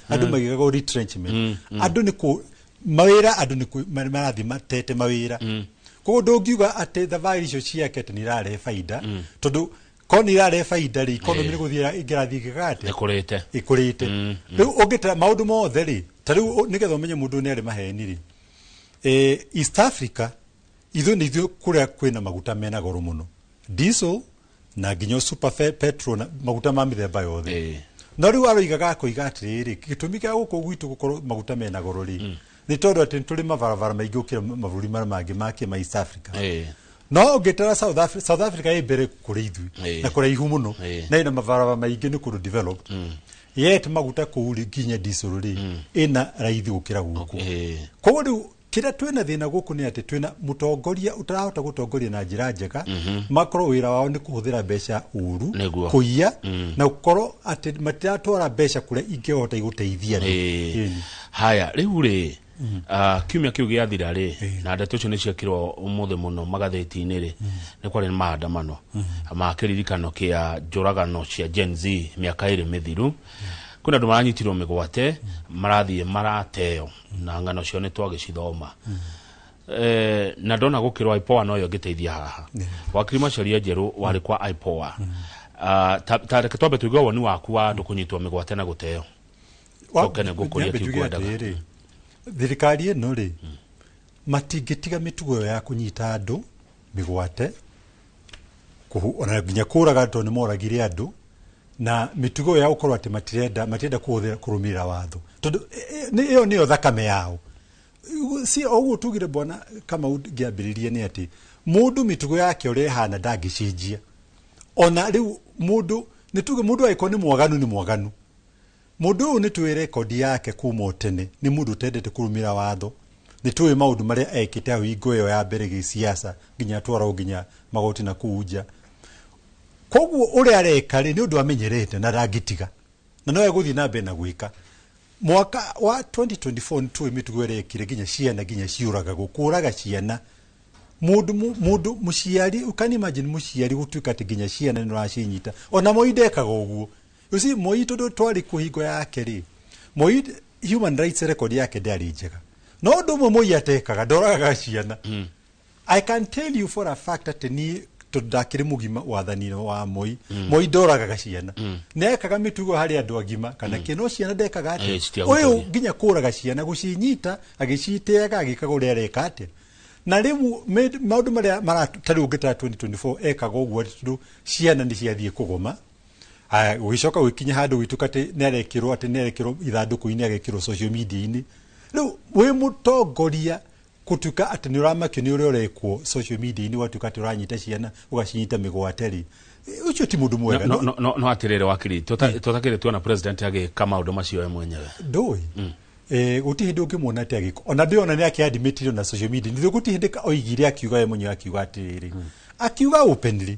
Andu magigago retrenchment. Andu niku mawira andu niku marathi matete mawira. Koguo ndungiuga ati thabarĩ icio ciake ati nirare faida tondu ko nirare faida ri economy ni guthira ingirathi gigate ikurite riu ungitara maundu mothe ri tariu nigetha umenye mundu ni ari maheni ri East Africa ithu ni ithu kuria kwina maguta mena goro muno diesel na nginyo super petrol na maguta ma mithemba yothe no riu aroigaga kuiga atiriri gitumi kia guku gwitu gukorwo maguta mena goro ri ni tondu ati tuli mabarabara maingi ukira maburi mangi make ma East Africa no ngitara South Africa ibere kuri ithu na kuri ihu muno na ina mabarabara maingi ni kuru developed yet maguta kuuri nginya diesel ri ina raithi gukira guku koguo riu kira twina thina guku ni ati twina mutongoria utarahota gutongoria na njira njega makoro wira wao ni kuhuthira mbeca uru kuiya na gukorwo ati matiratwara mbeca kuria ingehota iguteithia haya riu ri kiumia kiu giathira ri na ndeto cio ni ciakirwo umuthe muno magatheti-ini ri ni kwari maandamano makiririkano kia njuragano cia Gen Z miaka iri mithiru kuna andu maranyitirwo migwate marathie marateo na ngano cio ni twagicithoma na ndona gukirwa IPOA no yo giteithia haha wakiri macaria njeru wari kwa IPOA tareke twambe tuigwa woni waku wa andu kunyitwo migwate na guteo okene gukuria kiukwenda thirikari ino ri matingitiga mitugo ya kunyita andu migwate ona nginya kuraga to ni moragire andu na mitugo ya ukorwo ati matirenda kurumira watho tondu iyo niyo thakame yao si ogu tugire bwana kama ngiambiririe ni ati mundu mitugo yake uri hana ndagicinjia ona riu mundu nituge mundu aiko ni mwaganu mundu ni tuwe record yake kuma tene ni mundu tendete kurumira watho ni tuwe maundu maria ekite aho ingo yo ya mbere gi siasa nginya twara nginya magoti na kuuja koguo uri areka ri ni undu amenyerete na ragitiga na no eguthi na mbere na gwika mwaka wa 2024 ni tuwe mitugo erekire nginya ciana nginya ciuraga gukuraga ciana mundu muciari ukani imagine muciari gutuika ati nginya ciana ni racinyita ona moidekaga uguo usi moi todo twari kuhingo yake ri moi human rights record yake ndari njega no ndumo moi atekaga ndoraga ciana I can tell you for a fact that ni tudakire mugima wathanino wa moi ndoraga ciana nekaga mitugo hari andu agima kana kino ciana ndekaga ati uyu nginya kuraga ciana gucinyita agiciteaga agikaga uria reka ati na riu maundu maria maratari ungita 2024 ekaga uguo ati ciana ni ciathie kugoma ugicoka wikinya handu witukate nerekirwo ithanduku-ini agekirwo social media-ini riu wi mutongoria kutuka ati ni uramakio ni uria urekwo social media-ini watuka ati uranyita ciana ugacinyita migwate ri ucio ti mundu mwega no atirire wakiri tutakire tuona president agika maundu macio we mwenyewe ndoi guti hindu ngimwona ati agiko ona ndiona ni akiadmitirio na social media ndio guti hindi oigire akiuga we mwenyewe akiuga atiriri akiuga openly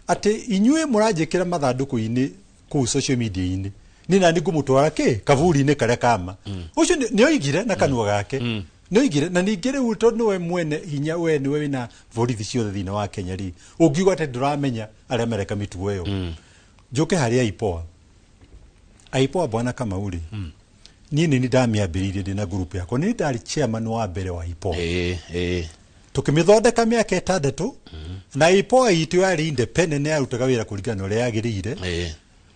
ati inyue muranjikira mathanduku-ini ku social media-ini ni nani ngumutwara ki kavuri-ini karia kama ucio ni oigire na kanua gake ni oigire na ningire uto niwe mwene hinya we niwe wina borithi ciothe thina wa Kenya ri ungiuga ati nduramenya aria mereka mitugo iyo njuke haria IPOA bwana kama uri ni ndamiambiririe ndina group yako ni ndari chairman wa mbere wa IPOA tukimithondeka miaka 6 na IPOA itu yari independent ya rutaga wira kuringana uria yagirire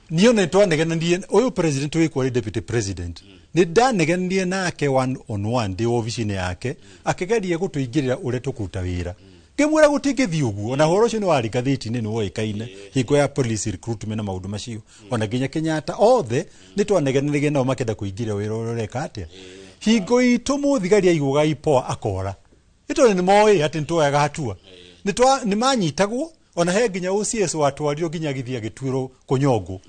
niyo ne twanegenanie uyu president wikwa deputy president ni ndanegenanie nake one on one ndi office-ini yake akigeria gutuingirira uria tukuruta wira ngimwira gutingithi uguo na horo cio ni wari gatheti-ini ni woikaine hingo ya police recruitment na maundu macio ona nginya Kenyatta othe ni twanegenanirie nao makenda kuingirira wira uria ureka atia hingo itu muthigaria iguga IPOA akora ito ni moi ati ntoyaga hatua ni manyitagwo ona he nginya OCS watwario nginya githia gitwiro kunyongo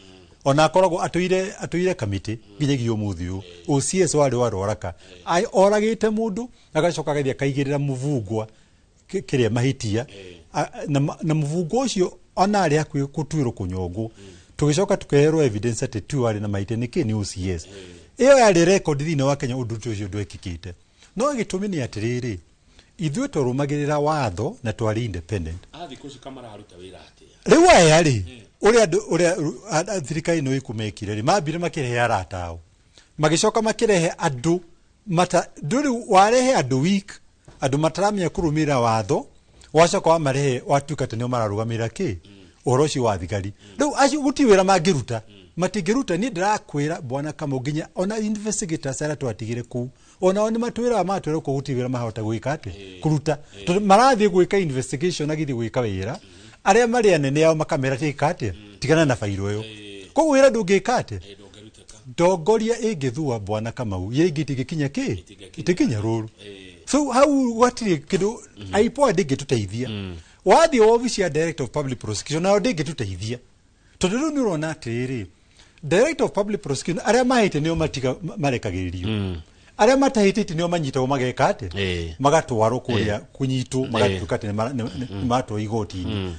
ona akoragwo atuire kamiti nginya gio muthiu OCS wari waroraka ai oragite mundu agacoka gathia kaigirira muvugwa kiria mahitia na muvugwa ucio ona ari akwi kutwiro kunyongo tugicoka tukeherwo evidence ati tu ari na mahitia niki ni OCS iyo yari record thina wa Kenya undu ucio ndwekikite no gitumi ni atiriri ithuĩ tũrũmagĩrĩra watho na twari independent thikũ kamara haruta wĩra atia rĩu aya rĩ ũrĩa thirikari ĩno ĩkumekire rĩ mambire makirehe arata ao magicoka makirehe andu nduri warehe andu weak andu mataramia kurumira watho wacoka wamarehe watuika tene mararugamira ki oroci wa thigari riu acio gutiwira mangiruta matingiruta ni ndirakwira bwana kama nginya ona investigators ara twatigire ku ona ni matwira ku gutiwira mahota gwika ate kuruta marathie gwika investigation agithi gwika wira aria mari anene ao makamera tikate tigana na fairo yo koguo wira ndungika ate ndongoria ingithua bwana Kamau yengitingikinya ki itikinya ruru so how watiri kidu aipo ndingituteithia wathi office ya director of public prosecution na ndingituteithia tondu ni urona atiri director of public prosecution aria mahite nio matiga marekagiririo aria matahitite nio manyitagwo mageka ate magatwarwo kuria kunyitu magatukate matwo igoti-ini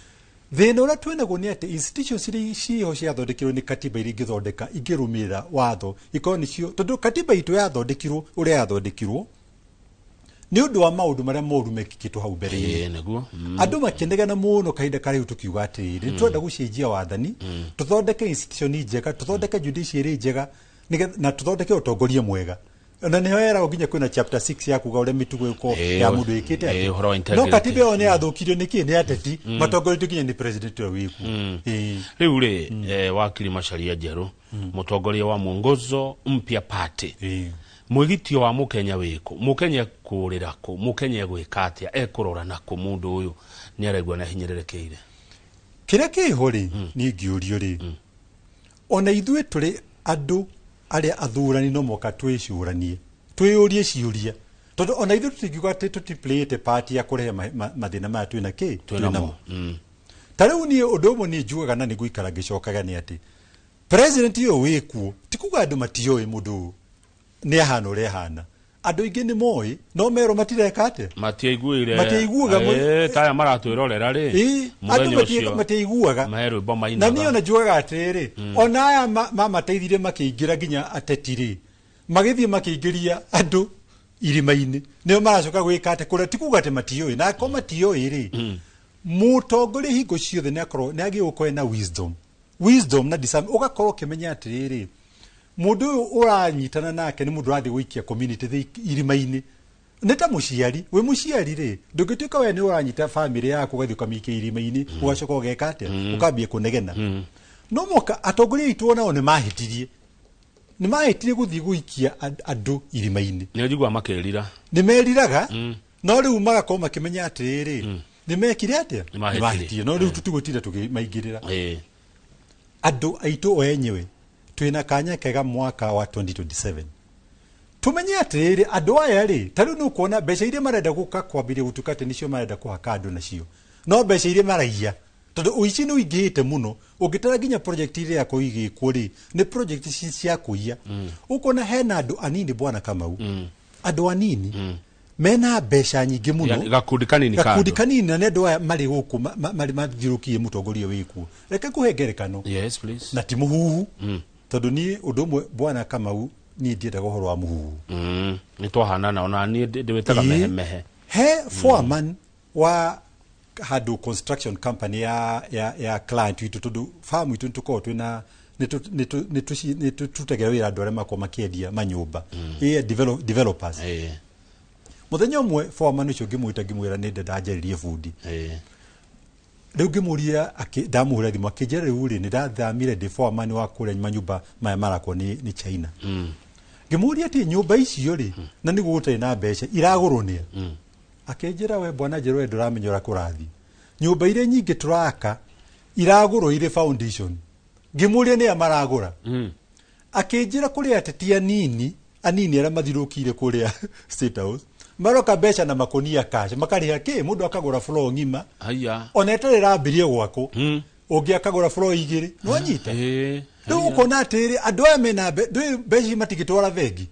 thina uria twinaguo ni ati institutions iria ciho ciathondekirwo ni katiba iria ingithondeka ingirumira watho ikorwo nicio tondu katiba itu yathondekirwo uria yathondekirwo ni undu wa maundu maria moru mekikitwo hau mbere naguo andu makenegana muno kahinda kariu tukiuga atiri twenda gucenjia wathani tuthondeke institution njega tuthondeke judiciary njega na tuthondeke utongoria mwega na niho era uginya kwina chapter 6 ya kuga uria mitugo yuko ya mundu ikite no katiba one athukirio niki ni ateti matongoria tukinya ni president wa wiku riu ri wakiri Macharia Njeru mutongoria wa Mwongozo Mpya Party mwigitio wa mukenya wiku mukenya kurira ku mukenya gwikatia ekurora na ku mundu uyu ni aregwa na hinyererekeire kire kihori ni ngiurio ri ona ithue turi andu aria athurani no moka twicuranie twiyurie ciuria tondu ona ithu tutingiuga ati tutiplayete party ya kurehe mathina maya twina ki twinamo tariu ni undu umwe ni njugaga na niguo ikara ngicokaga ni ati president yo wikuo tikuga andu matiyoi mundu ni ahana uria hana andu ingi ni moi no mero matireka ate matiaiguire kaya maratwirorera ri andu matiaiguaga maheru boma ina na niyo na juaga atiri ona aya mamateithire makiingira ginya atetiri magithie makiingiria andu irima-ini niyo maracoka gwika ate kuria tikuga ate matiyoi na ko matiyoi ri mutongoria hingo ciothe ni akorwo ni agi ukoe na wisdom na discernment ugakorwo kimenya atiri mundu uranyitana nake ni mundu rathi gwikia community irima-ini neta muciari we muciari ri ndungituika we ni uranyita family yaku gathi ukamike irima-ini ugacoka ugeka ate ukambie kunegena no moka atongoria itu nao ni mahitirie guthii gwikia andu irima-ini ni njigua makerira ni meriraga no riu magakorwo makimenya atiri ni mekire ate ni mahitirie no riu tutigutira tukimaingirira andu aitu enyewe twina kanya kega mwaka wa 2027 tumenye atiri andu aya ri tariu ni kuona mbeca iria marenda guka kwambiria gutukate nicio marenda kuhaka andu nacio no mbeca iria maraia tondu uici ni uingihite muno ungitara ginya project iria yako igikwo ri ni project cia kuia ukona hena andu anini bwana Kamau andu anini mena mbeca nyingi muno gakundi kanini na andu aya mari guku mari mathirukie mutongoria wiku reke kuhe ngerekano yes please na ti muhuhu tondu ni undu mwe bwana Kamau ni ndiendaga uhoro wa muhuhu ni twahanana ona ni ndiwetaga mehe he foreman wa hadu construction company ya client witu tondu farm witu tuko twina ni tutegera wira andu aria makwa makiendia manyumba developers muthenya umwe foreman ucio ngimwira ni ndenda njaririe fundi riu ngimuria ndamuhura thimu akinjira riu ri ni ndathamire ndi foreman wa kuria manyumba maya marakwo ni China ngimuria ati nyumba icio ri na ni gutari na mbeca iragurwo ni akinjira we bwana Njeru nduramenyora kurathi nyumba iria nyingi turaka iragurwo ire foundation ngimuria ni amaragura akinjira kuria ateti anini aria mathirukire kuria State House maroka mbeca na makonia cash makariha ki mundu akagura floor ngima ona etare rambirie gwako ungi akagura floor igiri no anyita riu ukona atiri andu aya mena mbeca matigitwara vengi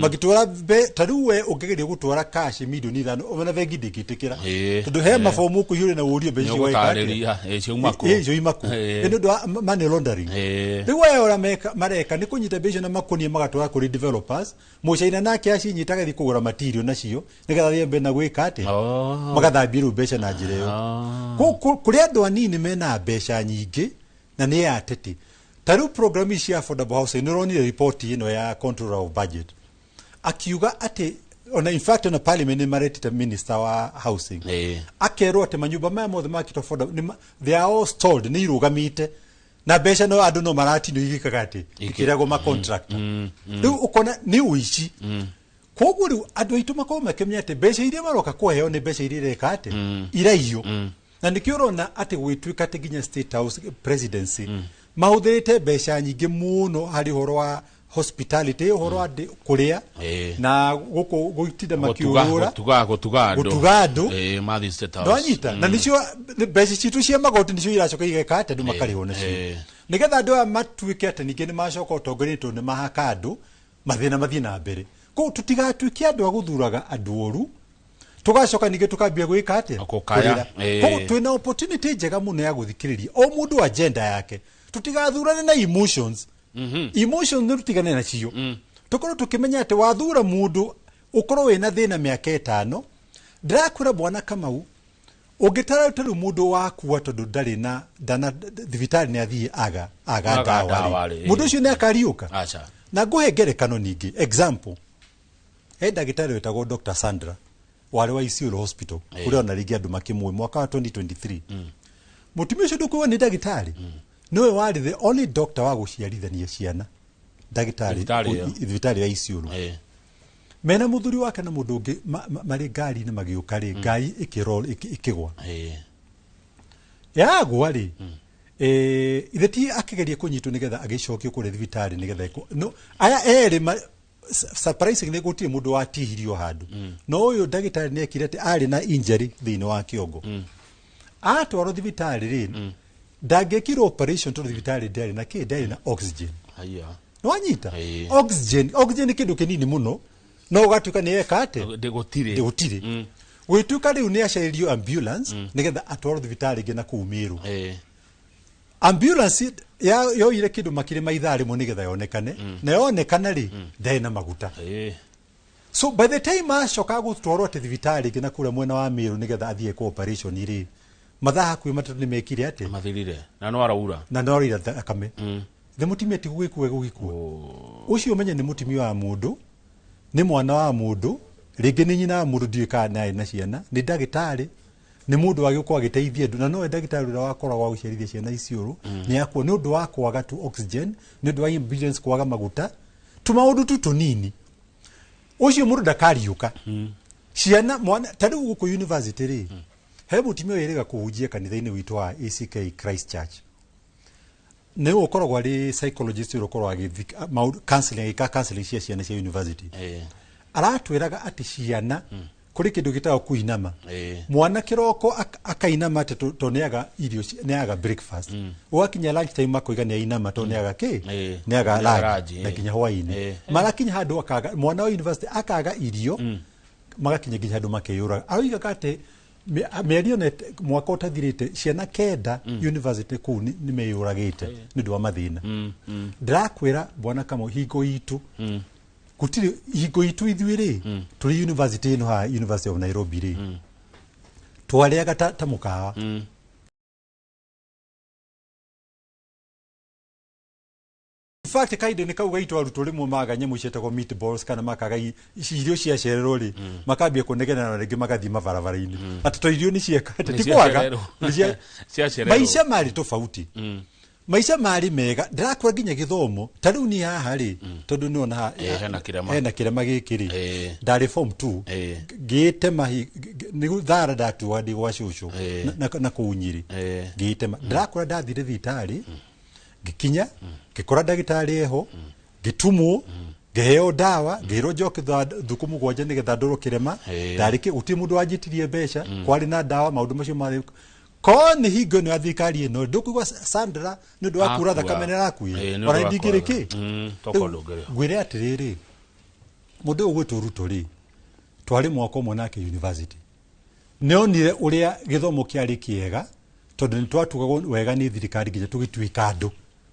magitwara tariu we ungigeria gutwara cash milioni 5 ona vengi ndigitikira tondu he mafomu kuhiure na urio mbeca waikaria cio imako ino ndo money laundering riu we ora mareka ni kunyita mbeca na makonia magatwara kuri developers mucaina nake acinyitaga thi kugura material nacio nigetha thiembe na gwika ati magathambia mbeca na njira iyo kuri andu anini mena mbeca nyingi na ni ateti taru program cia affordable housing nironi report ino ya controller of budget akiuga ati ona in fact na parliament maretite minister wa housing akero ati manyumba maya mothe makito affordable they are all stalled ni irugamite na besha no andu no marati no igikaga ati ikirago ma contractor riu ukona ni uici koguo riu andu aitu makoma makemenya ati besha iria maroka kuheo ni besha iria reka ati iraio na nikio rona ati gwituika ati ginya state house presidency mahuthirite besha nyingi muno hari horo wa hospitality horo wa kuria na guko guitinda makiura gutugando mathi state house ndonyita na nicio besha citu cia magoti nicio iracoka igeka ati andu makariho nacio nigetha andu matuike ati ningi ni macoka utongoretwo ni mahaka andu mathina mathina mbere ko tutigatuike andu aguthuraga andu oru tugacoka ningi tukambia gwika ati akokaya ko twina opportunity njega muno ya guthikiriria o mundu agenda yake tutigathurane na emotions emotions ni tutigane na cio tukorwo tukimenya ati wathura mundu ukorwo wina thina miaka 5 ndirakwira bwana Kamau ungitara utaru mundu wakua tondu ndari na dana thibitari ni athii aga dawa mundu ucio ni akariuka acha na nguhe ngerekano ningi example ndagitari wetagwo Dr. Sandra wale wa Isiolo Hospital kule ona ligi andu makimwe mwaka wa 2023 mutumia ucio ndukuwa ni ndagitari niwe wali the only doctor wa guciarithania ciana ndagitari wa Isiolo mena muthuri wake na mundu ungi mari ngari ni magiuka ri ngai ikigwa yagwa ri itheti akigeria kunyitwo nigetha agicokio kure thibitari nigetha no aya eri surprising ni gutie mundu watihirio handu no uyu ndagitari ni ekire ati ari na injury thini wa kiongo atwaro thibitari ri ndangekirwo operation to thibitari ndari na ndari na oxygen aya no anyita oxygen ni kindu kinini muno no ugatuka ni eka ate ndigutire gwituka riu ni acaririo ambulance nigetha atwaro thibitari ngina kuumiru ambulance yoire kindu makire maithari mo nigetha yonekane na yonekana ri ndai na maguta so by the time ashoka gutwarwo ati thibitari ngina kure mwena wa Miru nigetha athie ku operation iri mathaa kwi matatu ni mekire ate mathirire na no araura akame the mutimia ti gugikua ucio menye ni mutimia wa mundu ni mwana wa mundu ringi ni nyina wa mundu ndiika na ciana ni ndagitari ni mundu agikwa agiteithia ndu na no ndagitari ura wakora wa gucerithia ciana Isiolo ni yakwo ni undu wa kwaga tu oxygen ni undu wa ambulance kwaga maguta tumaundu tu tunini ucio mundu ndakariuka ciana mwana tari guku university ri he mutimia yerega kuhujia kanitha-ini witu wa ACK Christchurch ne ukoragwo ari psychologist ukoragwo agithika counseling cia ciana cia university aratwiraga ati ciana kuri kindu gitao kuinama mwana kiroko akainama ati toneaga irio neaga breakfast wakinya lunch time makoiga ni ainama toneaga neaga lunch na kinya hwaini marakinya handu akaga mwana wa university akaga irio magakinya ginya handu makeyura aroiga kate merio net mwaka utathirite ciana kenda university ku ni meyuragite ni ndwa mathina ndakwira bwana Kamau hingo itu gutiri hingo itu ithuiri turi university no ha University of Nairobi ri twariaga ta mukawa in fact kaide ni kauga itu aruto rimwe maganya mucetego meatballs kana makaga irio cia cerero ri makambia kunegena na ringi magathi mabarabara-ini atito irio ni cieka tikwaga cia cerero maisha mari tofauti maisha mari mega ndirakwa nginya githomo tariu ni haha ri tondu ni ona hena kirema gikiri ndari form 2 ngitema ni thara ndatuwa ndi gwa cucu na kuunyiri ngitema ndirakwa ndathire thitari gikinya gikora ndagitari eho gitumwo geheo dawa ngiro njoke thukumu gwanja nigetha ndoro kirema ndariki uti mundu wanjitirie mbeca kwari na dawa maundu macio mari ko ni hingo ni athikari ino ndukugwa Sandra ni ndu akura thakame ni rakuye ora ndigiriki tokondogere gwire atiriri mundu ugwitu ruto ri twari mwaka umwe nake university neonire uria githomo kiari kiega tondu ni twatugagwo wega ni thirikari nginya tugituika andu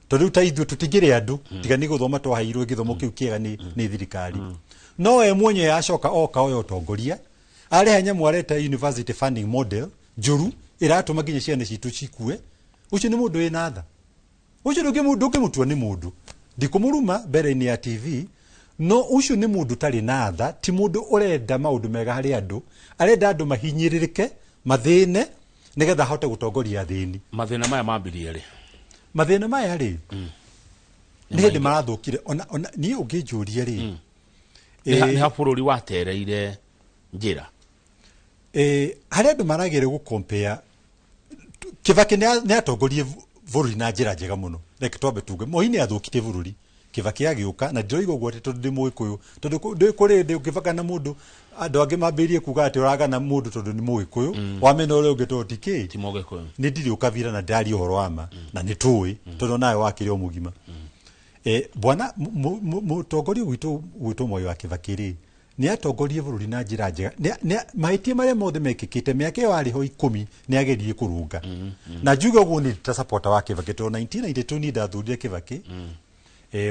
tondu ta ithu tutigire andu tiga ni guthoma twahairwo githomo kiu kiega ni thirikari no we mwenye yacoka oka oyo tongoria ari hanya mwareta university funding model njuru iratuma nginya ciana citu cikue ucio ni mundu ina tha ucio ndukimutua ni mundu ndikumuruma mbere-ini ya TV no ucio ni mundu tari na tha ti mundu urenda maundu mega hari andu arenda andu mahinyiririke mathine nigetha hote gutongoria thini mathina maya mambirie ri mathina maya ri ni hindi marathukire ona ni unginjuria ri ni ha bururi watereire njira hari andu maragire gu compare Kibaki ni atongorie bururi na njira njega muno reke twambe tuge Moi ni athukitie bururi Kibaki agiuka na ndiroiga guo ati tondu ndi muikuyu tondu ndi kuri ndi ukivaka na mundu andu angi mambirie kuga ati uraga na mundu tondu ni muikuyu wamena ule ungeto tiki ti mugikuyu ni ndiri ukavira na ndari uhoro wama na ni tui tondu nawe wakire omugima bwana mutongoria witu Moi wa Kibaki ri ni atongorie bururi na njira njega mahitie maria mothe mekikite miaka yo ari ho 10 ni agerie kurunga na njuga guo ni ta supporter wa Kibaki to 1992 ni ndathurire Kibaki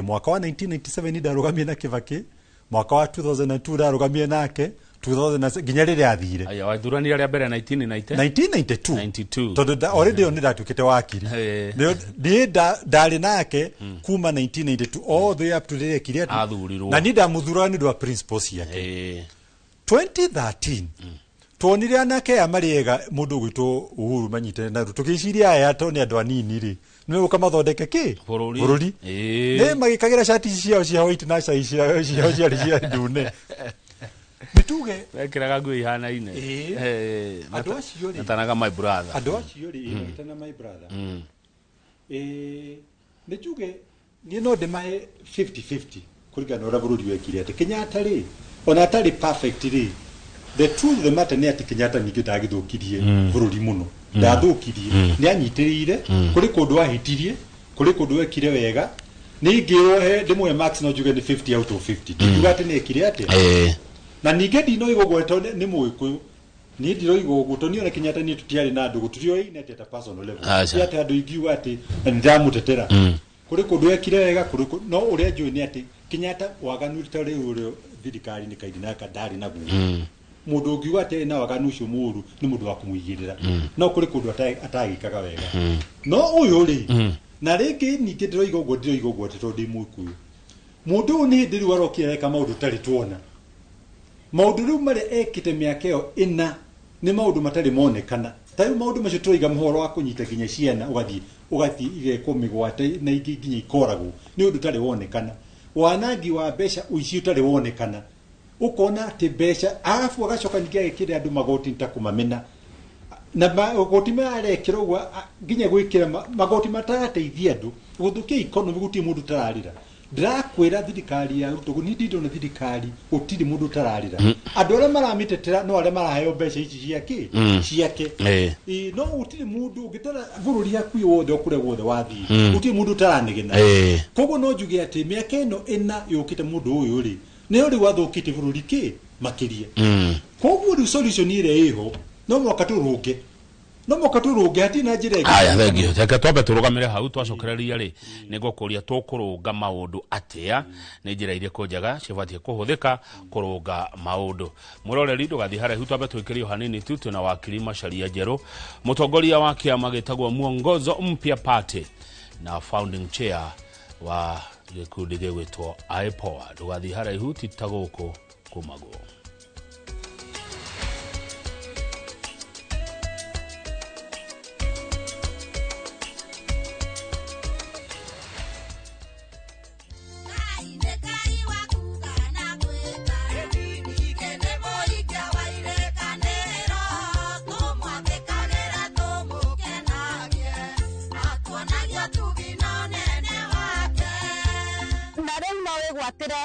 mwaka wa 1997 ni ndarugamie na Kibaki mwaka wa 2002 ndarugamie nake 2000 ginya riria athire aya wathurani ria mbere 1992 tondu already on ndatukite wakiri ni ndari nake kuma 1992 all the way up to the kiriatu na ni ndamuthura ni ndo principles yake 2013 tuonire anake amariega mundu gwitu Uhuru manyite na tukiciria aya to ni andu anini ri niwe ukamathondeke ki bururi ne magikagira shati ciao cia white na cia cia ndune nituge wekiraga ngui hana ine andu acio ri natanaga my brother andu acio ri itana my brother nituge ni no de mahe 50-50 kurigana ora bururi wekire ati Kenyatta ri ona atari perfect ri the truth the matter ni ati Kenyatta ningi ndagithukirie bururi muno ndathukirie ni anyitirire kuri kundu ahitirie kuri kundu wekire wega ni ngirohe ndimwe max no juge ni 50 out of 50 tuga ati ni kire ati na ninge ndino igogweto ni muikuyu ni ndiro igogo to ni ona Kenyatta ni tutiari na ndugu tutio ine ati personal level ati andu ingiuga ati ndamutetera kuri kundu wekire wega kuri no uria njui ni ati Kenyatta waganu tari urio thirikari ni kaidi na kadari na guo mundu ungiuga ati na waganu ucio muru ni mundu wa kumuyigirira no kuri kundu atagikaga wega no uyu ri na ringi ningi ndiro igogo ati to ndi muikuyu mundu ni ndiru warokire ka maundu tari tuona maundu riu mari ekite miaka yo ina ni maundu matari monekana tayo maundu macio tuiga muhoro wa kunyita ginya ciana ugathi ige kumigwate na ingi ginya ikoragu ni undu tari wonekana wanangi wa besha uici utari wonekana ukona ati besha arafu agacoka ningi agikire andu magoti ntakumamena na magoti marekira ugwa ginya gwikira magoti matarateithia andu guthukia economy guti mundu tararira ndirakwira thirikari ya Ruto ni ndindo na thirikari utiri mundu tararira andu aria maramitetera no aria maraheo besha ici ciake no utiri mundu ugitara bururi yaku yothe okure wothe wathi utiri mundu taranegena koguo no njuge ati miaka ino ina yukite mundu uyu ri ni uri wathukite bururi ki makiria koguo ri solution ire iho no mwaka turunge ati na njira ege aya thengio reke twambe turugamire hau twacokereria ri nigukuria tukurunga maundu atia ni njira iriku njega cibatie kuhuthika kurunga maundu muroreri ndugathi haraihu twambe twikirio hanini tu tuna wakiri Macharia Njeru mutongoria wa kiama gitagwo Mwongozo Mpya Party na founding chair wa gikundi gigwitwo IPOA ndugathi haraihu titaguku kumago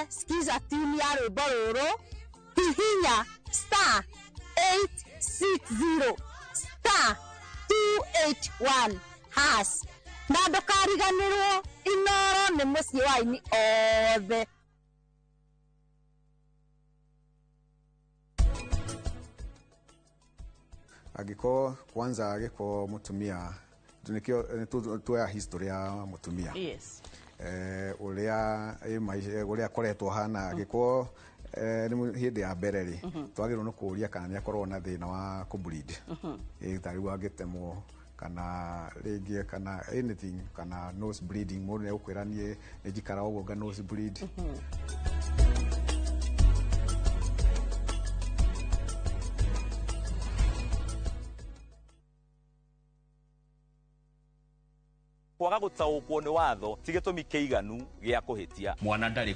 skiza tini ya rwimbo ruru hihinya *860 *281 has na ndukariganirwo Inoro ni mucii wa ini othe agiko kwanza agiko mutumia tunikio tuya history ya mutumia yes uria koretwo hana agiko ni hindi ya mbere ri twagirwo no kuria kana ni akorwo na thina wa kubreed tari wa gitemwo kana rĩngĩ kana anything kana nose bleeding mũndũ nĩegũkwĩra niĩ nĩnjikara ũguo nga nose bleed. kwaga gutaũkwo nĩ watho ti gĩtũmi kĩiganu gĩa kũhĩtia. Mwana ndarĩ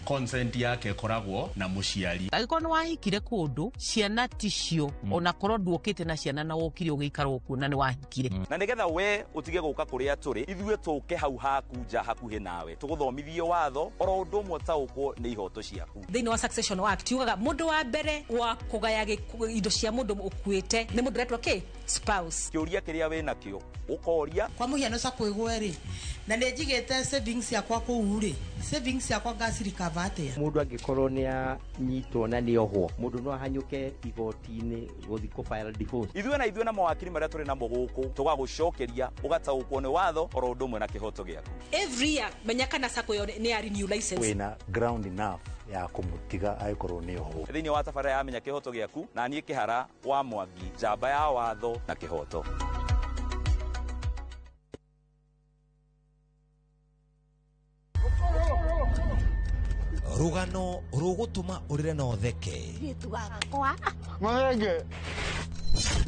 consent yake koragwo na mũciari. Agĩkorwo nĩ wahikire kũndũ ciana ticio ona korwo nduokĩte na ciana na wokire ũgĩikara kuo na nĩ wahikire. Na nĩgetha we ũtige gũka kũrĩa tũrĩ ithuĩ tũke hau haku nja hakuhĩ nawe tũgũthomithie watho oro ũndũ ũmwe ũtaũkwo nĩ ihoto ciaku. Thĩinĩ wa Succession Act yugaga mũndũ wa mbere wa kũgaya indo cia mũndũ ũkuĩte nĩ mũndũ ũretwo kĩ spouse. Kĩũria kĩrĩa wĩ nakĩo ũkoria kwa mũhiano sa kwĩgwo rĩ na nĩnjigĩte savings yakwa kũu rĩ savings yakwa ngacirikava atĩa. Mũndũ angĩkorwo nĩ anyitwo na nĩohwo mũndũ no ahanyũke igoti-inĩ gũthiĩ kũ-file divorce. Ithuĩ na mawakiri marĩa tũrĩ namo gũkũ tũgagũcokeria ũgataũkwo nĩ watho oro ũndũ ũmwe na kĩhoto gĩaku. Every year menya kana sako nĩ ya renew license. Wĩna ground enough ya kũmũtiga agĩkorwo nĩohwo. Thĩinĩ wa tabarĩra ya menya kĩhoto gĩaku na niĩ Kĩhara wa Mwangi njamba ya watho na kĩhoto. Rugano rugutuma urire no theke Bitu gakwa Mwenge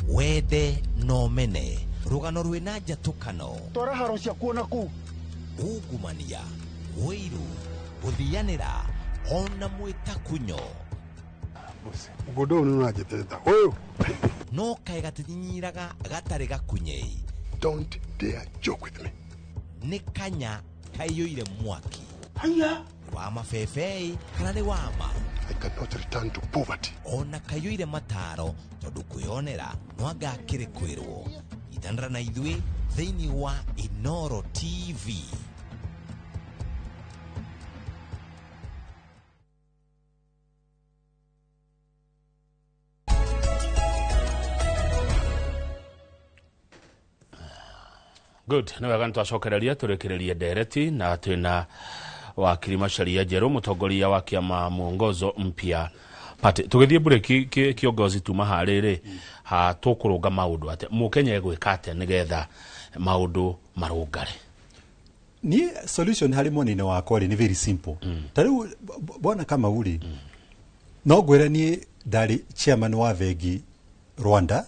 Wende no mene Rugano rwina njatukano Tora haro cia kuona ku Ungumania Wairu Guthianira Ona mwita kunyo Ugodo ni unajiteta Oyo No kae gatinyiraga gatari gakunyei Don't dare joke with me Ni kanya kayoire mwaki Haya Wama fefei kana ni wama I cannot return to poverty. Ona kayoire mataro tondu kwionera no agakire kwirwo ithandra na ithui thiini wa Inoro TV. Good, na wega ntwacokereria turekereria ndereti na twina wakiri Macharia Njeru mutongoria wa kiama mwongozo mpya pate tugithie bure kiongozi tuma harire ha tukurunga maundu ate mukenya egwika ate nigetha maundu marungare. Ni solution hari monine wakwa ni very simple. Tariu bwana kama uri no gwera ni ndari chairman wa Vengi Rwanda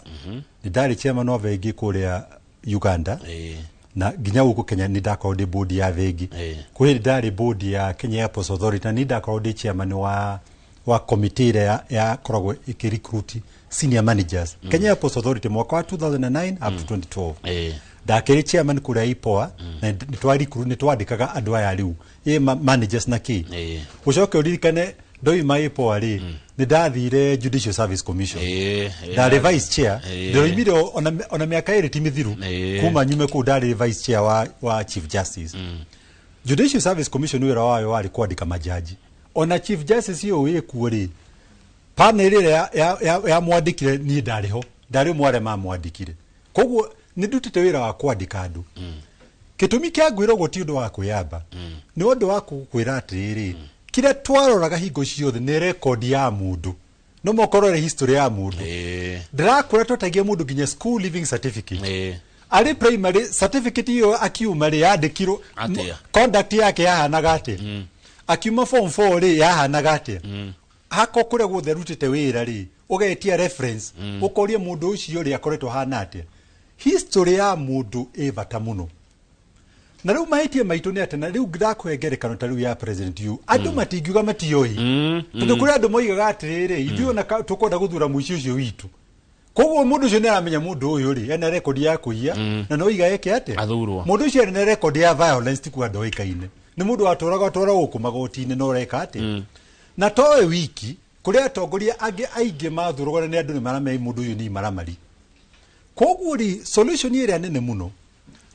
ni ndari chairman wa Vengi kuria Uganda na ginya uko Kenya ni ndakorwo board ya Vengi kuri ndari board ya Kenya Airports Authority ni ndakorwo chairman wa committee ya koragwo ikirecruit senior managers Kenya Airports Authority mwaka wa 2009 up to 2012 ndakiri chairman kuria IPOA na ni twandikaga andu aya riu managers na ki ucoke uririkane ndoima IPOA ri ni ndathire Judicial Service Commission ndari vice chair ndoimire ona miaka iri timithiru kuma nyume ku ndari vice chair wa Chief Justice Judicial Service Commission wira wayo wari kwandika majaji ona Chief Justice yo wikuo ri panel ya mwandikire ni ndariho ndari mware ma mwandikire koguo ni ndutite wira wa kwandika andu kitumi kia gwiro goti undu wa kuyamba ni undu wa kukwira atiriri kira twaroraga hingo ciothe ni record ya mundu no mokorore history ya mundu ndrakura totagia mundu ginya school living certificate ari primary certificate yo akiuma ri yandikirwo conduct yake yahanaga ate akiuma form 4 ri yahanaga ate hako kure gutherutite wira ri ugetia reference ukorie mundu ucio ri akoretwo hana ate history ya mundu evata muno na riu maitie maitu ni ate na riu ndakwengerekano ta riu ya president yu andu matingiuga matiyoi tondu kuri andu moigaga atiriri ithuĩ na tukwenda guthura muici ucio witu koguo mundu ucio ni aramenya mundu uyu ri ena record ya kuia na no iga yake ate mundu ucio ena record ya violence tiku andu oikaine ni mundu aturaga guku magoti-ini no reka ate na toe wiki kuri atongoria angi aingi mathurugana ni andu ni maramei mundu uyu ni maramari koguo ri solution ĩrĩa nene muno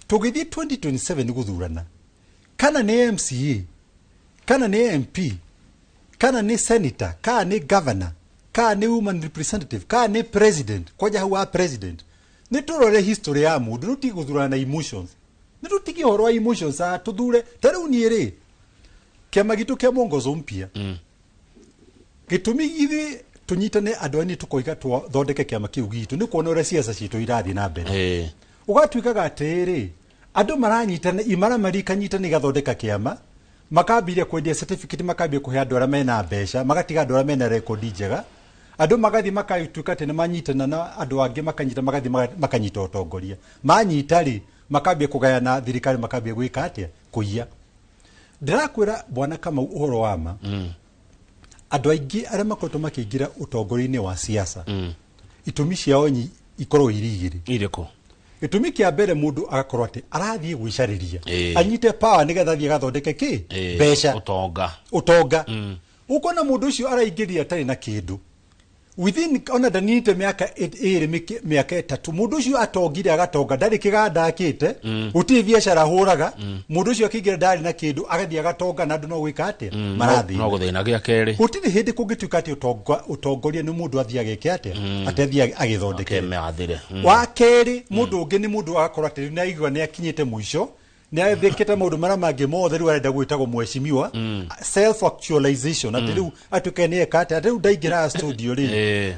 tugithie 2027 guthurana kana ni MCA kana ni MP kana ni senator kana ni governor kana ni woman representative kana ni president koja huwa president ni turore history ya mundu ruti guthurana na emotions ni rutigi horo wa emotions a tuthure tariu ni ri kiama gitu kia mwongozo mpya gitumi githi tunyitane andu ani tukoiga thondeke kiama kiu gitu ni kuona ura siasa citu irathi na mbere ugatuikaga atiri andu maranyitana imara marikanyitana igathondeka kiama makambire kwendia certificate makambire kuhe andu aria mena mbeca magatiga andu aria mena record njega andu magathi makatuika tene manyitana na andu angi makanyita magathi makanyita utongoria manyita ri makambire kugayana thirikari makambire gwika atia kuiya ndirakwira bwana kama uhoro wama andu aingi aria makoretwo makiingira utongoria-ini wa siasa itumi ciao ikorwo irigiri iriko gitumi kia mbere mundu agakorwo ati arathie gwicariria anyite power nigetha thie gathondeke ki mbeca utonga ukona mundu ucio araingiria tari na kindu within ona danite miaka miaka 3 mundu ucio atongire agatonga ndari kiganda akite uti biashara huraga mundu ucio akigira ndari na kindu agathie agatonga na andu no gwika atia marathi no guthina gia keri utiri hindi kungituika ati utongoria ni mundu athia gike atia atethi agithondeke meathire wa keri mundu ungi ni mundu agakorwo ati na igwa ni akinyite mwisho ni athikite maundu maria mangi mothe riu arenda gwitagwo mweshimiwa self actualization ati riu atuke ni ekate ati riu ndaingira studio ri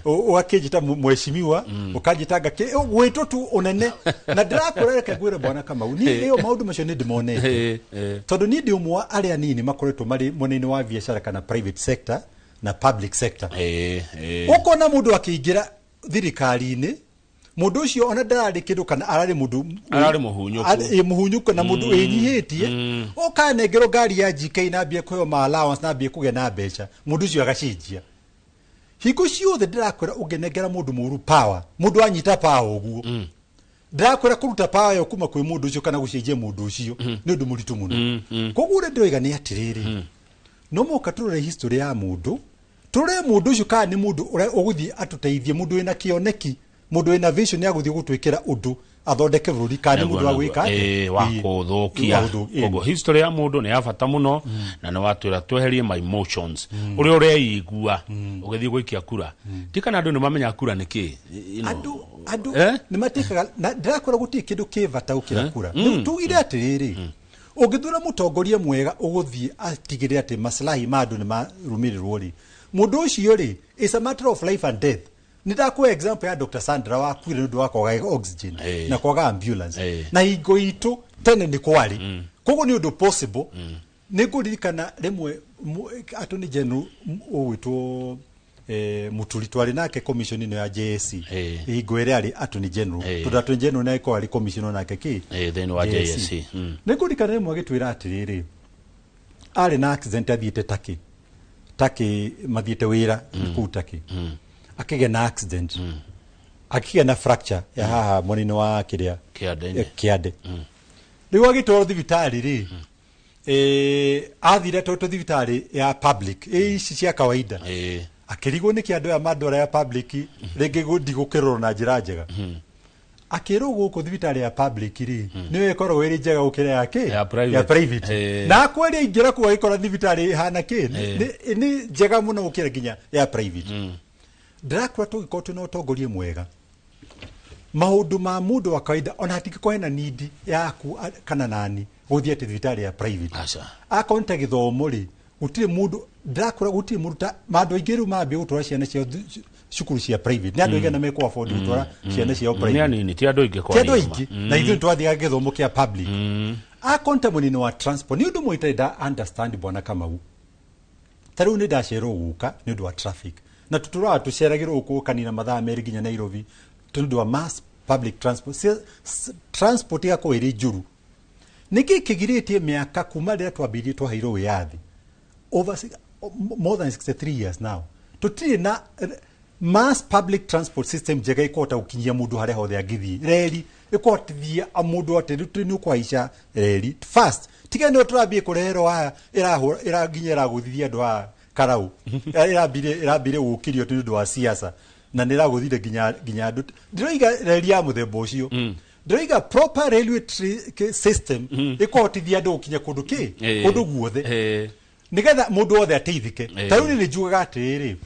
ugakinjita mweshimiwa ukanjitanga gwitwo tu unene na ndirakurereke gwire bwana kama ni iyo maundu macio ni ndimonete tondu ni ndi umwe aria nini makoretwo mari munene wa biashara kana private sector na public sector ukona mundu akiingira thirikari-ini mundu ucio ona ndarari kindu kana arari mundu arari muhunyuku na mundu enyihitie ukanengero ngari ya JK na bia kuyo ma allowance na bia kuge na mbeca mundu ucio agacinjia hingo ciothe ndirakwira ungenengera mundu muru power mundu anyita power uguo ndirakwira kuruta power yo kuma kwi mundu ucio kana gucenjia mundu ucio ni undu muritu muno koguo ndoiga ni atiriri no muka turore history ya mundu turore mundu ucio kana ni mundu uguthie atuteithie mundu ina kioneki mundu ina vision ya guthie gutwikira undu athondeke bururi kana mundu wa gwika wa kuthukia koguo history ya mundu ni ya bata muno na ni watwira tweherie my emotions uri ureigua ugithie gwikia kura tikana andu ni mamenya kura niki andu ni matikaga ndirakwira guti kindu kivata ukira kura ni tugire atiriri ugithura mutongoria mwega uguthie atigire ati maslahi ma andu ni marumirirwo ri mundu ucio ri is a matter of life and death nitakuwa example ya Dr. Sandra wa kwire ndu wakoga oxygen na kwaga ambulance na higo itu tene ni kwari kogo ni undu possible ni kuririkana rimwe attorney general owitwo muturi twari nake commission ino ya JSC higo ere ari attorney general to attorney general na iko ari commission nake ki then wa JSC ni kuririkana rimwe agitwira atiriri ari na accident athiete taki mathiete wira kutaki akige na accident akige na fracture ya haha monino wa kiria kiade riu agitwaro thibitari ri athire toto thibitari ya public ici cia kawaida akirigwo ni kiando ya madora ya public ringi gudigukirwo na njira njega akirwo guku thibitari ya public ri niwe korwo iri njega gukira yake ya private na kweli ingira ku ikora thibitari hana ki ni njega muno gukira ginya ya private ndakwa tugikotu no tongorie mwega maundu ma mundu wa kawaida ona hatikiko hena need yaku kana nani guthie thibitari ya private akonta githomo ri gutire mundu ndakura gutire muruta mandu aingiru mambe gutwara ciana cia cukuru cia private ni andu aigana meko afford gutwara ciana cia private ni ti andu aingi kwa na ithu twathiga githomo kia public akonta munino wa transport ni undu moita da understand bwana kama u taru ni dashero guka ni undu wa traffic na tutura tuceragirwo uku kanina mathaa meri ginya Nairobi tundu wa mass public transport ya ko iri juru niki kigiritie miaka kuma rira twambirie twaheirwo wiathi over more than 63 years now tutire na mass public transport system jega ikota ukinyia mundu hare hothe agithi reri ikotithia mundu ate ni kwaisha reri fast tigane no turambie kurehero haya iraginyera guthithia andu a karau irabire gukirio tundu wa siasa na niraguthire ginya andu ndiroiga reri ya muthemba ucio ndiroiga proper railway system ikotithia andu ukinya kundu kundu guothe nigetha mundu wothe ateithike taru ni njugaga atiriri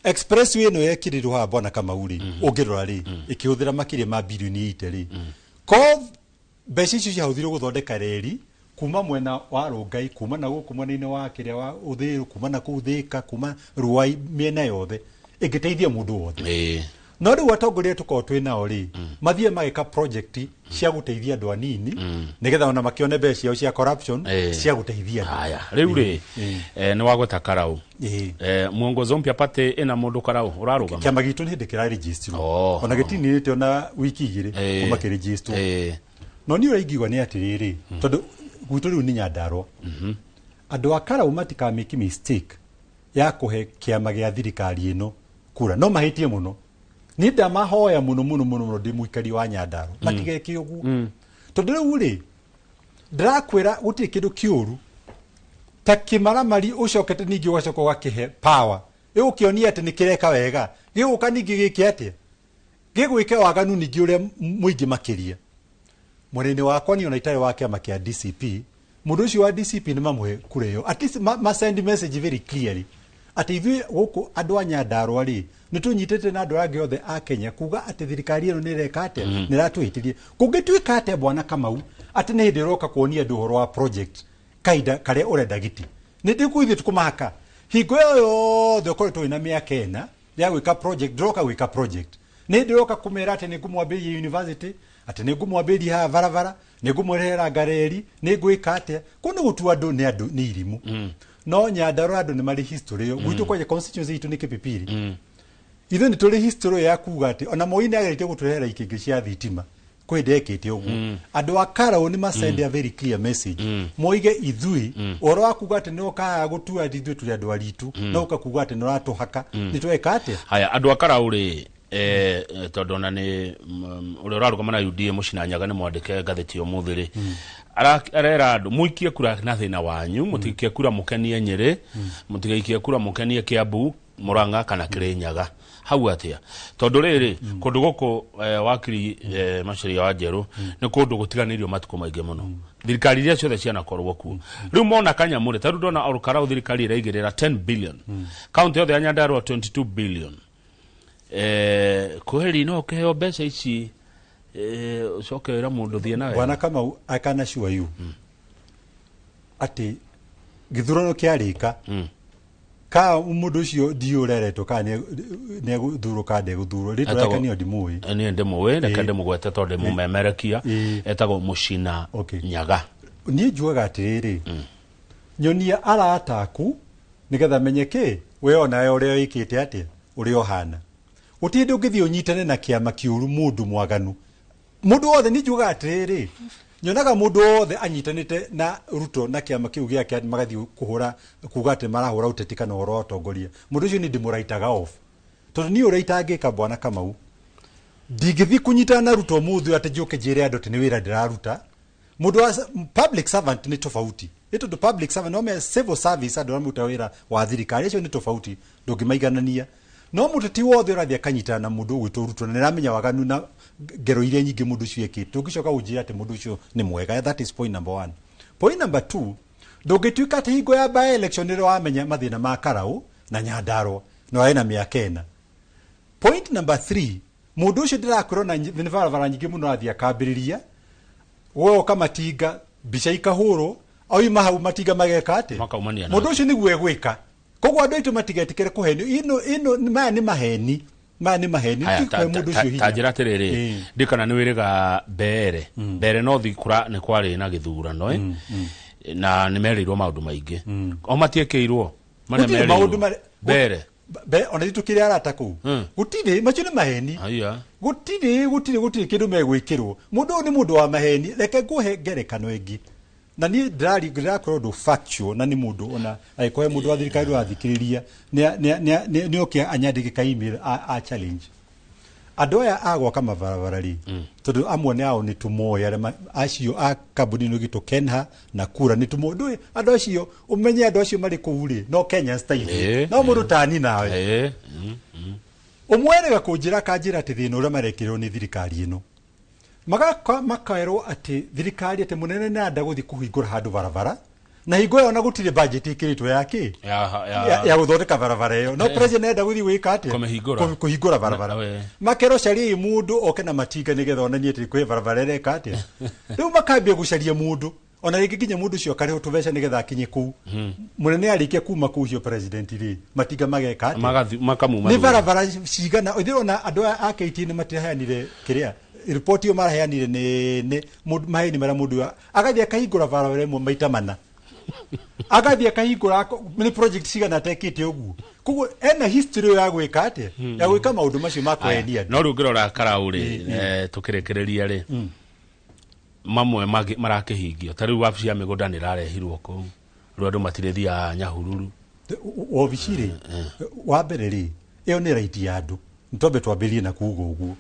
expressway no yekirirwo ha bwana kama uri ungirora ri ikihuthira makiria ma bilioni 8 ri ko mbeca icio ciahuthirwo guthondeka reri kuma mwena wa Rongai kuma na guku mwena-ini wa kiria wa Uthiru kuma na kuthika kuma Ruai miena yothe ingiteithia mundu wothe no riu atongoria tuko twina ri mathie magika project cia guteithia andu anini nigetha ona makione mbeca ciao cia corruption cia guteithia haya riu ri ni wagweta Karau muongozo mpya pate ina mundu Karau urarugama kiama gitu ni hindi kira register ona gitinirite ona wiki igiri kuma ki register no ni uraigigwa ni atiriri tondu gwitu riu ni Nyandarua andu a Karau matika make mistake ya kuhe kiama gia thirikari ino kura no mahitie muno ni ndamahoya muno ndi muikari wa Nyandarua matigeke ugu tondu riu ri ndirakwira guti kindu kiuru ta kimaramari ucokete ningi ugacoka ugakihe power igukionia ati nikireka wega giguka ningi giki atia gigwike waganu ningi uria muingi makiria murini wakwa ni ona itare wa kiama kia DCP mundu ucio wa DCP ni mamwe kureyo at least ma send message very clearly ati ithui guku andu a Nyandarua ri nitunyitete na andu angi othe a Kenya kuga ati thirikari ino nireka ate niratwitirie kungituika ate bwana Kamau ati ni hindi roka kuonia andu horo wa project kaida kare urenda giti nitikuithi tukumaka hingo yo thoko ina miaka ena ya gwika project droka gwika project ni ndiroka kumera ati ni kumwambiria university ati ni kumwambiria ha varavara ni kumurehera gareri ni gwika ate kuno gutu andu ni irimu no Nyandarua andu ni mari history yo gwitu kwa constituency itu ni kipipiri ithu ni tuli history ya kuga ati ona moine agerite guturehera ikingi cia thitima kwendekete ugu andu a Karau ni masend a very clear message moige ithui oro akuga ati no ka gutua ati ithui tuli andu aritu no ukakuga ati no ratuhaka nitweka ati haya andu a Karau ri tondu na ni uri urarugama na UDA mucinanyaga ni mwandike ngatheti yo muthiri arera andu muikie kura na thina wanyu mutikie kura mukenie Nyeri mutikie kura mukenie Kiambu Murang'a kana Kirinyaga hau atia tondu riri kundu guku wakiri Macharia wa Njeru ni kundu gutiganirio matuko maingi muno thirikari iria ciothe ciana korwo ku riu mona Kanyamure tondu ndona o Karau thirikari iraigirira 10 billion county yothe ya Nyandarua 22 billion kuheri no keheo mbeca ici ucokera mundu thie nawe bwana Kamau I can assure you ati githurano kiarika ka mundu ucio diureretwo ka ne guthuro ka de guthuro rito yake ni ndimui ni ndimuwe na kande mugwete tonde mumemerekia etago Mucina Nyaga ni njuaga atiriri nyonia arataku nigetha menyeke we ona uria ikite atia uria ohana utinde ugithi unyitane na kiama kiuru mundu mwaganu mundu othe ni njuaga atiriri nyonaga mundu othe anyitanite na Ruto na kiama kiu giake magathi kuhura kuga ati marahura utetika na horo otongoria mundu ucio ni ndimuraitaga off tondu ni uraitangika bwana Kamau ndigithi kunyitana na Ruto muthu ati njuke njire andu ati ni wira ndiraruta mundu wa public servant ni tofauti ito do public servant no me civil service andu amuta wira wa thirikari icio ni tofauti ndungimaiganania no muteti wothe urathia kanyitana na mundu gwitu Ruto na niramenya waganu na ngero iria nyingi mundu ucio ekite ugicoka ujira ati mundu ucio ni mwega that is point number 1 point number 2 ndugituika ati hingo ya by election ire wamenya mathina ma Karau na Nyandarua no aina miaka ena point number 3 mundu ucio ndirakwiro na varavara nyingi muno athia kambiriria wo kama tiga bica ikahuro au mahau matiga mageka ati mundu ucio niguo egwika koguo andu aitu matigetikire kuhenio ino maya ni maheni tikwe mundu ucio hinya tajira tiriri ndikana ni wiriga mbere no thikura ni kwari na githurano na ni merirwo maundu maingi o matiekeirwo maria merirwo mbere ona ditukire arata ku gutire macio ni maheni gutire kindu megwikirwo mundu ni mundu wa maheni reke guhe ngerekano ingi na ni ndirakorwo ndu factual na ni mundu ona aikohe mundu wa thirikari wa thikiriria ni okia anyandike ka email a challenge andu aya agwa kama varavara ri tondu amwe ni ao ni tumoya acio a kambuni no gitu Kenha na Kura ni tumoya andu acio umenye andu acio mari kuuri no Kenya style no mundu tani nawe umwerega kunjira kanjira ati thina uria marekirwo ni thirikari ino makaerwo ati thirikari ati munene na ndaguthi kuhingura handu varavara na hingo yo na gutire budget ikiritwo yake ya guthondeka varavara yo no president ndaguthi wika ati kuhingura varavara makero caria mundu oke na matinga nigetha onanie ati kwi varavara reka ati riu makambia gucaria mundu ona rĩngĩ nginya mũndũ ũcio akarĩho tũbeca nĩgetha akinye kũu mũnene arĩkia kuma kũu ũcio president rĩ matiga mageka nĩ barabara cigana ũthĩrona andũ a KT nĩ matiheanire kĩrĩa report yo maraheanire nĩ maheni marĩa mũndũ agathiĩ akahingũra barabara ĩmwe maita mana agathiĩ akahingũra nĩ project cigana atekĩte ũguo koguo ena history ya gwĩka atĩa ya gwĩka maũndũ macio ma kũhenia no rĩu ngĩrora Karaũrĩ tũkĩrekereria rĩ mamwe marakĩhingio ta rĩu wabici ya mĩgũnda nĩ rarehirwo kũu rĩu andũ matirĩthiaga Nyahururu wabici rĩ wa mbere rĩ ĩyo nĩ right ya andũ nĩtwambe twambĩrie na kuuga ũguo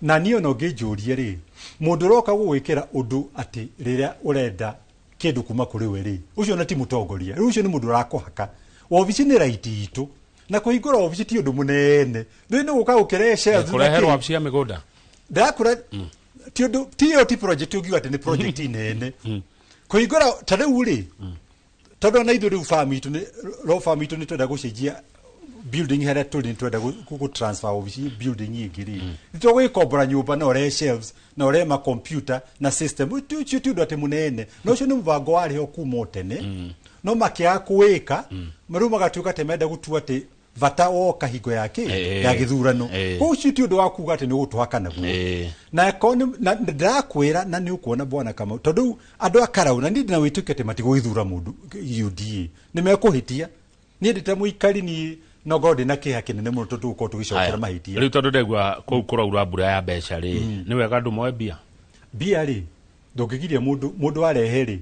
na niĩ ona ũngĩnjũria rĩ mũndũ ũroka gũgwĩkĩra ũndũ atĩ rĩrĩa ũrenda kĩndũ kuma kũrĩ we rĩ ũcio na ti mũtongoria rĩu ũcio nĩ mũndũ ũrakũhaka wabici nĩ right itũ na kũhingũra wabici ti ũndũ mũnene rĩu nĩ gũka gũkĩrehe shells kũreherwo wabici ya mĩgũnda ndakũra ti ũndũ ti project ũngiuga atĩ nĩ project nene kũhingũra ta rĩu rĩ tondũ na ithuĩ rĩu farm itũ nĩ twenda gũcenjia building harĩa tũrĩ nĩ twenda gũ transfer wabici building ingĩ rĩ nĩ tũgũgĩkombora nyũmba na ũrehe shelves na ũrehe ma computer na system ũcio ti ũndũ atĩ mũnene no ũcio nĩ mũbango warĩho kuma tene no makĩaga kũwĩka rĩu magatuĩka atĩ menda gũtua atĩ bata woka hingo yake ya gĩthurano ũcio ti ũndũ wa kuuga atĩ nĩ gũtũhaka naguo na ndĩrakwĩra na nĩ ũkuona bwana Kamau tondũ andũ a Karaũ na niĩ ndĩna wĩtĩkio atĩ matigũgĩthura mũndũ UDA nĩ mekũhĩtia niĩ ndĩta mũikari ni no godi na kĩha kĩnene mũno tũtũko tũgĩcokera mahĩtia rĩu tondũ ndegwa kũu kũraura mbura ya mbeca rĩ nĩ wega andũ moe mbia rĩ ndũngĩgiria mũndũ arehe rĩ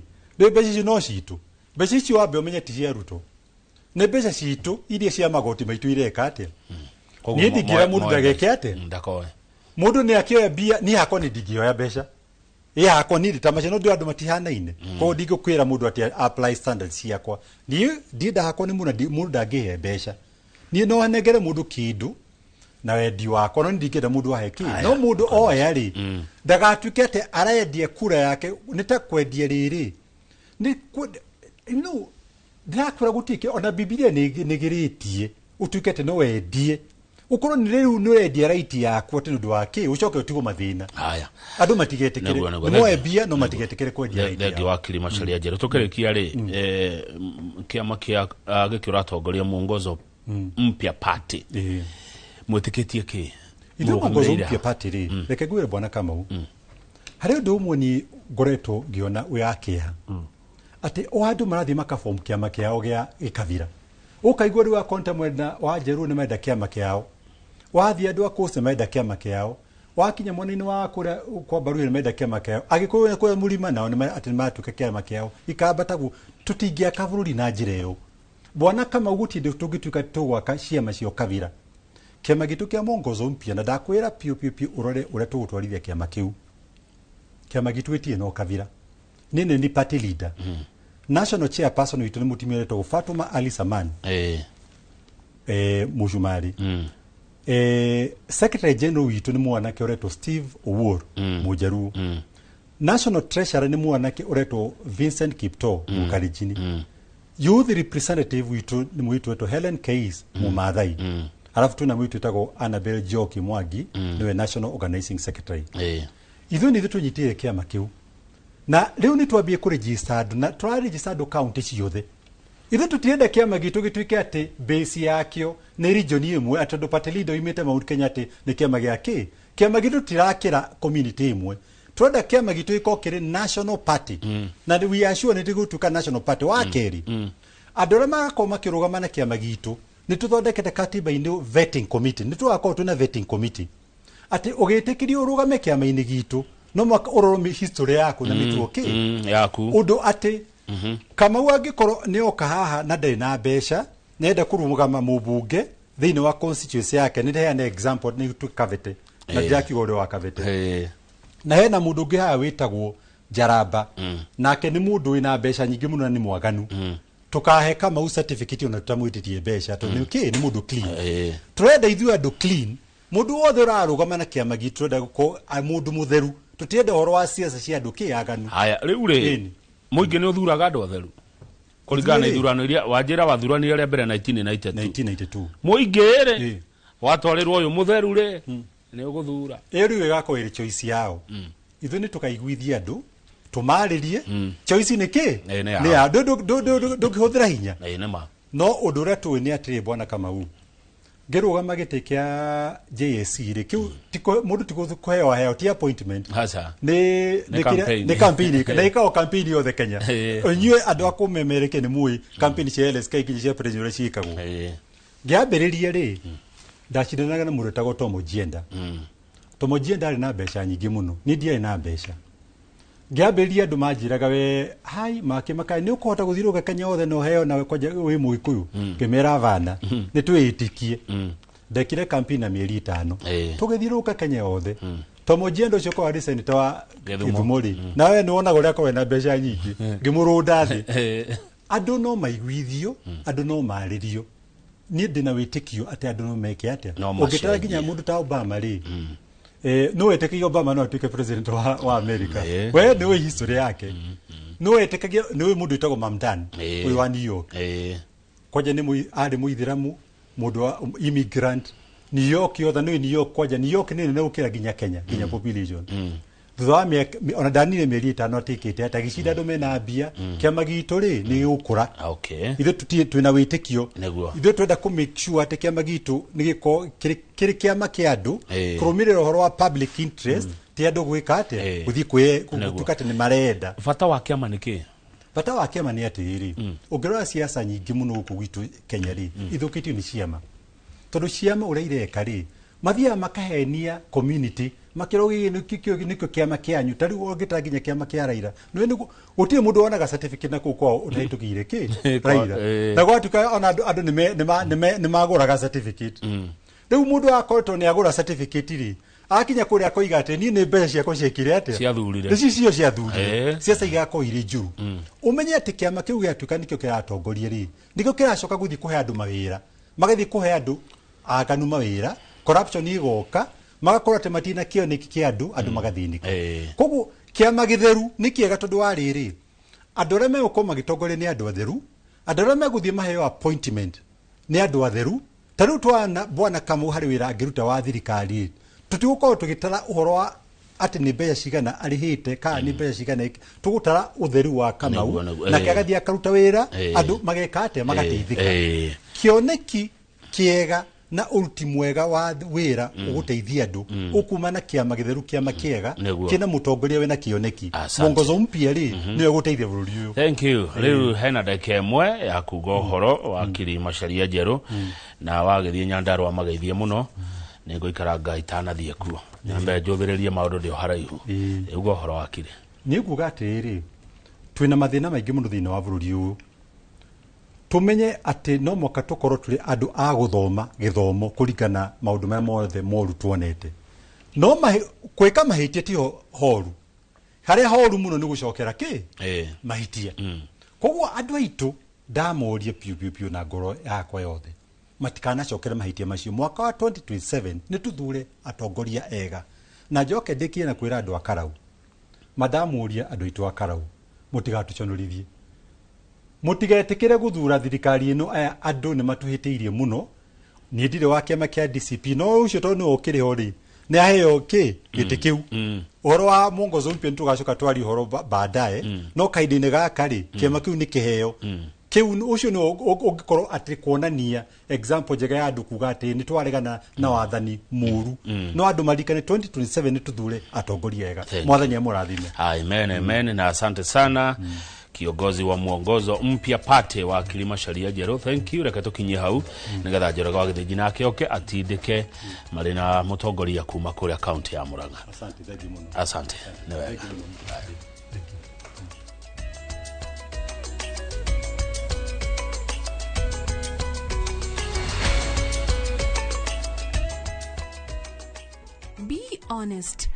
mbeca icio no citũ mbeca icio wambe ũmenye ti cia Ruto nĩ mbeca citũ iria cia magoti maitũ ireka atĩa niĩ ndingĩra mũndũ ndageke atĩa ndakoe mũndũ nĩ akĩoya mbia niĩ hakwa nĩ ndingĩoya mbeca hakwa niĩ ndĩtamacia no ndĩ andũ matihanaine koguo ndingĩkwĩra mũndũ atĩ apply standards ciakwa niĩ ndienda hakwa nĩ mũndũ ndangĩhe mbeca niĩ no anengere mũndũ kĩndũ na wendi wakwa no ndingĩenda mũndũ ahe kĩndũ no mũndũ oya rĩ ndagatuĩke atĩ arendia kura yake nĩ ta kwendia rĩrĩ no ndĩrakwĩra gũtikĩ ona Bibilia nĩ gĩrĩtie ũtuĩke atĩ no wendie ukorwo ni rĩu nĩ wendia right yaku atĩ ũndũ wa kĩ ucoke ũtigwo mathĩna andũ matigetĩkĩre nĩ moe mbia no matigetĩkĩre kwendia right yaku wakiri Macharia njerũ tũkĩrĩkia rĩ kĩama kĩa gĩkĩro atongoria muongozo mpya party mwĩtĩkĩtie kĩ muongozo mpya party rĩ reke ngwĩre bwana Kamau harĩ ũndũ ũmwe ni ngoretwo ngĩona ũyakĩha atĩ o andũ marathiĩ makaform kĩama kĩao gĩa gĩkabira ũkaigua rĩu wa Contemwenda wa Njerũ nĩ menda kĩama kĩao wathiĩ andũ a Coast menda kĩama kĩao wakinya mwena-inĩ wa kũrĩa kwa Mbaruhĩ menda kĩama kĩao agĩkũyũ kũrĩa Mũrima nao atĩ matuĩka kĩama kĩao ikambata tũtingĩaka bũrũri na njĩra ĩyo bwana Kamau gũtirĩ tũngĩtuĩka tũgwaka ciama cio kabira kĩama gitũ kĩa muongozo mpya na ndakwĩra piũ ũrore ũrĩa tũgũtwarithia kĩama kĩu kĩama gitũ gĩtirĩ no kabira nini ni party leader national chairperson witũ nĩ mũtumia wetagwo Fatuma Ali Saman Mũcumari secretary general witũ nĩ mwanake ũretwo Steve Owuor Mũjaruo national treasurer nĩ mwanake ũretwo Vincent Kiptoo Mũkalenjini youth representative witũ nĩ mũitu wetwo Helen Keis Mũmathai alafu tuna mũitu wetagwo Annabel Joki Mwangi niwe national organizing secretary ithuĩ nĩ tũnyitire kĩama kĩu na rĩu nĩ twambie kũregister andũ na tũraregister andũ county ciothe ithuĩ tũtirenda kĩama gitũ gĩtuĩke atĩ base yakĩo nĩ region ĩmwe atĩ andũ party leader oimĩte Mount Kenya atĩ nĩ kĩama gĩa kĩama gitũ tirakĩra community ĩmwe tũrenda kĩama gitũ gĩkorwo kĩrĩ national party na we are sure nĩ tũgũtuĩka national party wa kerĩ andũ arĩa magakorwo makĩrũgama na kĩama gitũ nĩ tũthondekete katiba-inĩ vetting committee nĩ tũgakorwo twĩna vetting committee atĩ ũgĩtĩkĩrio ũrũgame kĩama-inĩ gitũ no mwaka ũrorwo history yaku na nĩtuo yaku ũndũ atĩ Kamau angĩkorwo nĩ oka haha na ndarĩ na mbeca nenda kũrũgama mũmbunge thĩinĩ wa constituency yake nĩ heana example nĩ tukavete na ndirakiuga ũrĩa wa kavete na hena mũndũ ũngĩ haha wĩtagwo Njaramba nake nĩ mũndũ wĩna mbeca nyingĩ mũno na nĩ mwaganu tukahe Kamau certificate ona tutamwĩtĩtie mbeca tondũ nĩ mũndũ clean tũrenda ithuĩ andũ clean mũndũ wothe ũrarũgama na kĩama gitũ tũrenda gũkorwo mũndũ mũtheru tutienda horo wa siasa cia andũ kĩaganu haya rĩu rĩ mũingĩ nĩ ũthuraga andũ atheru kũringana na ithurano iria Wanjĩra wathuranire rĩa mbere 1992 mũingĩ rĩ watwarĩrwo ũyũ mũtheru rĩ nĩ ũgũthura rĩu ĩgakorwo ĩrĩ choice yao ithuĩ nĩ tũkaiguithia andũ tumaririe choice ni ki ni ya ndukihũthĩra hinya no ũndũ ũrĩa tũĩ nĩ atĩrĩ bwana Kamau ngĩrũgama gĩtĩ kĩa JSC rĩ kĩu mũndũ ti kũheo heo ti appointment nĩ campaign na ikawa campaign yothe Kenya inyuĩ andũ akũmemereke nĩ muĩ campaign cia LSK ikinya cia president ũrĩa ciĩkagwo ngĩambĩrĩria rĩ ndacindanaga na mũndũ wĩtagwo Tom Ojienda Tom Ojienda arĩ na mbeca nyingĩ mũno nĩ ndiarĩ na mbeca ngĩambĩrĩria andũ manjĩraga we hai makĩmakaĩ nĩ ũkũhota gũthiũrũrũka Kenya yothe na ũheo na wĩ Mũgĩkũyũ ngĩmera bana nĩ twĩĩtĩkie ndekire campaign na mĩeri 5 tũgĩthiũrũrũka Kenya yothe Tom Ojienda ũcio kwa senator wa Gĩthumo rĩ na we nĩ wonaga ũrĩa akorwo na mbeca nyingĩ ngĩmũrũnda thĩ andũ no maiguithio andũ no marĩrio niĩ ndĩ na wĩtĩkio atĩ andũ no meke atĩa ũngĩtara nginya mũndũ ta Obama rĩ no wetekagia Obama no atuĩke president wa America we nĩ history yake no wetekagia nĩ mũndũ wĩtagwo Mamdani ũyũ wa New York kwaja nĩ arĩ mũithĩramu mũndũ wa immigrant New York yothe nĩ New York kwaja New York nĩ nene gũkĩra nginya Kenya nginya population thutha wa ona danire mĩeri 5 atikĩte atagicinda andũ mena mbia kĩama gitũ rĩ nĩ gũkũra ithuĩ twĩna wĩtĩkio ithuĩ twenda ku make sure atĩ kĩama gitũ nĩ gĩko kĩrĩ kĩama kĩa andũ kũrũmĩrĩra ũhoro wa public interest ti andũ gwĩka atĩ gũthiĩ gũtuĩka atĩ nĩ marenda bata wa kĩama nĩ kĩ bata wa kĩama nĩ atĩrĩ ũngĩrora siasa nyingĩ mũno gũkũ gwitũ Kenya rĩ ithũkĩtio nĩ ciama tondũ ciama ũrĩa ireka rĩ mathiaga makahenia community makirogi nikyo kiama kyanyu tari ongeta nginya kiama kya Raila no gutire mundu wonaga certificate na kuko utahitugire ki Raila na gwatuka ona andu ni maguraga certificate riu mundu akoretwo ni agura certificate ri akinya kuria koiga ati ni mbeca ciako ciekire ate ciathurire cio ciathurire ciaca igako ire njuru umenye ati kiama kiu giatuka nikyo kiratongoria ri nikyo kiracoka guthi kuhe andu mawira magathi kuhe andu aganu mawira corruption igoka magakora ati matina kio niki kia andu magathinika koguo kiama githeru ni kiega tondu wa riri andu arĩa megũkorwo magĩtongoria nĩ andũ atheru andũ arĩa megũthiĩ maheo appointment nĩ andũ atheru tarĩu twana bwana Kamau harĩ wĩra angĩruta wa thirikari tutigũkorwo tũgĩtara ũhoro wa atĩ nĩ mbeca cigana arĩhĩte kana nĩ mbeca cigana tũgũtara ũtheru wa Kamau na kĩagathiĩ akaruta wĩra andũ mageka atĩa magateithĩka kĩoneki kĩega na uruti mwega wa wira uguteithia andu ukuma na kiama githeru kiama kiega kina mutongoria we na kioneki mwongozo mpya ri niwe guteithia bururi uyu thank you riu hena ndake mwe ya kuga uhoro wa kiri macharia njeru na wagithie Nyandarua mageithie muno ningo ikaranga itanathie kuo nyambe njubiririe maundu ndio haraihu ugo uhoro wa kiri ni kuga atiri twina mathina maingi muno thina wa bururi uyu tumenye ati no moka tukorwo tuli andu a guthoma githomo kuringana maundu ma mothe moru tuonete no kweka mahitia ti horu haria horu muno ni gucokera ki mahitia koguo andu aitu ndamorie piu na ngoro yakwa yothe matikana cokera mahitia macio mwaka wa 2027 ni tuthure atongoria ega na njoke ndikie na kwira andu akarau madamuria andu aitu akarau mutigatuconurithie mutigetikire guthura thirikari ino aya andu ni matuhitiirie muno ni ndire wa kiama kia DCP no ucio to no okire hori ni aheo ki gitikiu oro wa mwongozo mpya tugacoka twari horo baadaye no kaidine gakari kiama kiu ni kiheo kiu ucio ni ungikorwo ati kuonania example njega ya andu kuga ati ni twaregana na wathani muru no andu marikane 2027 ni tuthure atongoria ega mwathani amurathime amen na asante sana kiongozi wa mwongozo mpya pate wa kilima sharia jero thank you reka tukinye hau nigetha Njoroge wa Githĩnji nake oke atindike marina mutongoria kuma kuri account ya Murang'a asante newe Be honest.